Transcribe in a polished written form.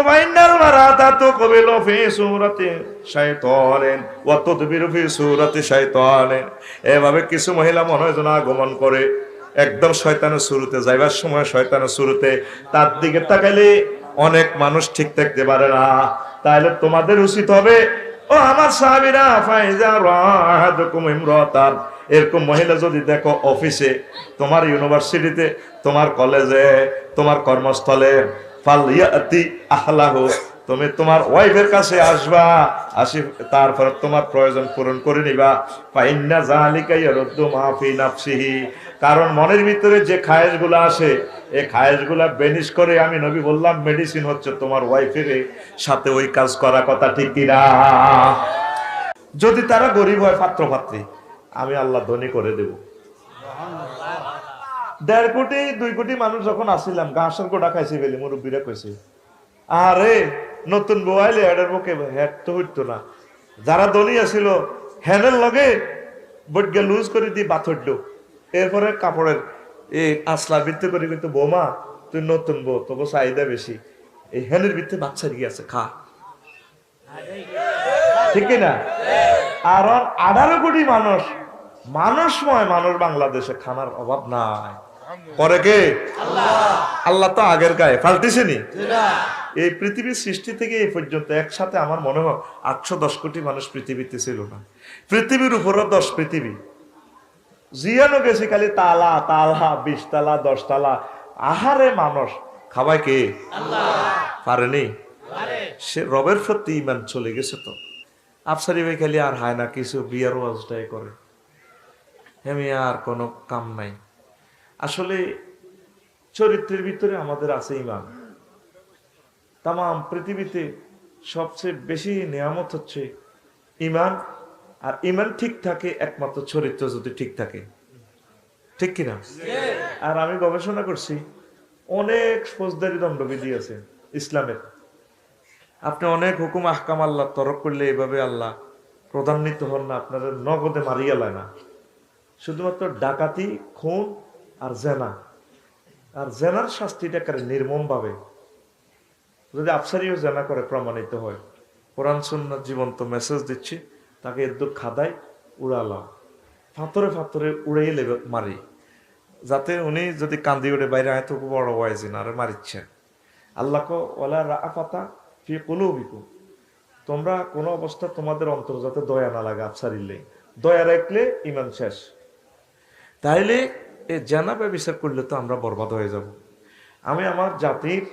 Final মারাতা তো কবিল ফি সূরাতি শাইতানিন ওয়া তাদবিরু ফি সূরাতি শাইতানিন। এভাবে কিছু মহিলা মনে হয় যেন আগমন করে একদম শয়তানের শুরুতে যাইবার সময় শয়তানের শুরুতে তার দিকে তাকাইলে অনেক মানুষ ঠিক থাকতে পারে না। তাহলে তোমাদের উচিত হবে, ও আমার সাহাবীরা, ফাইজা রাহাদুকুম ইমরাতান, এরকম মহিলা যদি দেখো অফিসে, তোমার ইউনিভার্সিটিতে, তোমার কলেজে, তোমার কর্মস্থলে, ফালইয়াতি আহলাহু, তুমি তোমার ওয়াইফের কাছে আসবা, আসি তারপর তোমার প্রয়োজন পূরণ করে নিবা। ফাইন্না যালিকা ইয়ারুদ্দু মা ফি নাফসিহি, কারণ মনের ভিতরে যে খায়েশগুলো আসে এই খায়েশগুলো বেনিশ করে, আমি নবী বললাম মেডিসিন হচ্ছে তোমার ওয়াইফের সাথে ওই কাজ করা, কথা ঠিক কিনা? যদি তারা গরিব হয় পাত্র পাত্রী, আমি আল্লাহ ধনী করে দেব। 1.5 কোটি 2 কোটি মানুষ যখন আসিলাম ঘাসের গোটা খাইছি বলে মুরব্বীরা কইছে, আরে নতুন বউ আইলে হেডের মুখে হেড তো হইতো না। যারা ধনী আছিল হ্যানের লগে বটকে লুজ করে দিয়ে বাথর ডো, এরপরে কাপড়ের এই আসলা বৃত্তি করে, কিন্তু বৌমা তুই নতুন বউ, তোকে চাহিদা বেশি, এই হ্যানের ভিত্তি বাচ্চা গিয়েছে খা, ঠিক না? আর 18 কোটি মানুষময় মানুষ বাংলাদেশে, খানার অভাব নাই। করে কে? আল্লাহ তো আগের গায়ে পাল্টিছেনি। এই পৃথিবীর সৃষ্টি থেকে এই পর্যন্ত একসাথে আমার মনে হয় 810 কোটি মানুষ পৃথিবীতে ছিল না। পৃথিবীর উপরও 10 পৃথিবী জিয়ানো গেছে খালি তালা তালা, 20 তালা 10 তালা। আহারে মানুষ খাবায় কে? পারেনি। সে রবের প্রতি ইমান চলে গেছে। তো আফসারি ভাই খালি আর হায় না কিছু বিয়ার ওয়াজটাই করে, হেমি আর কোনো কাম নাই। আসলে চরিত্রের ভিতরে আমাদের আছে ইমান। তাম পৃথিবীতে সবচেয়ে বেশি নিয়ামত হচ্ছে ইমান। আর ইমান ঠিক থাকে একমাত্র চরিত্র যদি ঠিক থাকে, ঠিক কিনা? আর আমি গবেষণা করছি, অনেক ফৌজদারি দণ্ডবিধি আছে ইসলামের। আপনি অনেক হুকুম আহকাম আল্লাহ তরক করলে এইভাবে আল্লাহ প্রধান্বিত হন না, আপনাদের নগদে মারিয়া লায় না। শুধুমাত্র ডাকাতি, খুন আর জেনা। আর জেনার শাস্তিটা করে নির্মম ভাবে। যদি আফসারিও জেনা করে প্রমাণিত হয়, কোরআন সুন্নাহ জীবন্ত মেসেজ দিচ্ছি, তাকে একদম খাদায় উড়ালাম, ফাতরে ফাতরে উড়াই লেবে মারি, যাতে উনি যদি কান্দি উঠে বাইরে আয় তো বড় ওয়াইজি না, আরে মারিচ্ছে। আল্লাহ ওয়ালা রাআফাতা ফি কুলুবিকুম, তোমরা কোনো অবস্থা তোমাদের অন্তর যাতে দয়া না লাগে। আফসারিলে দয়া রাখলে ইমান শেষ। তাইলে এই জানা ব্যবচার করলে তো আমরা বরবাদ হয়ে যাব। আমি আমার জাতির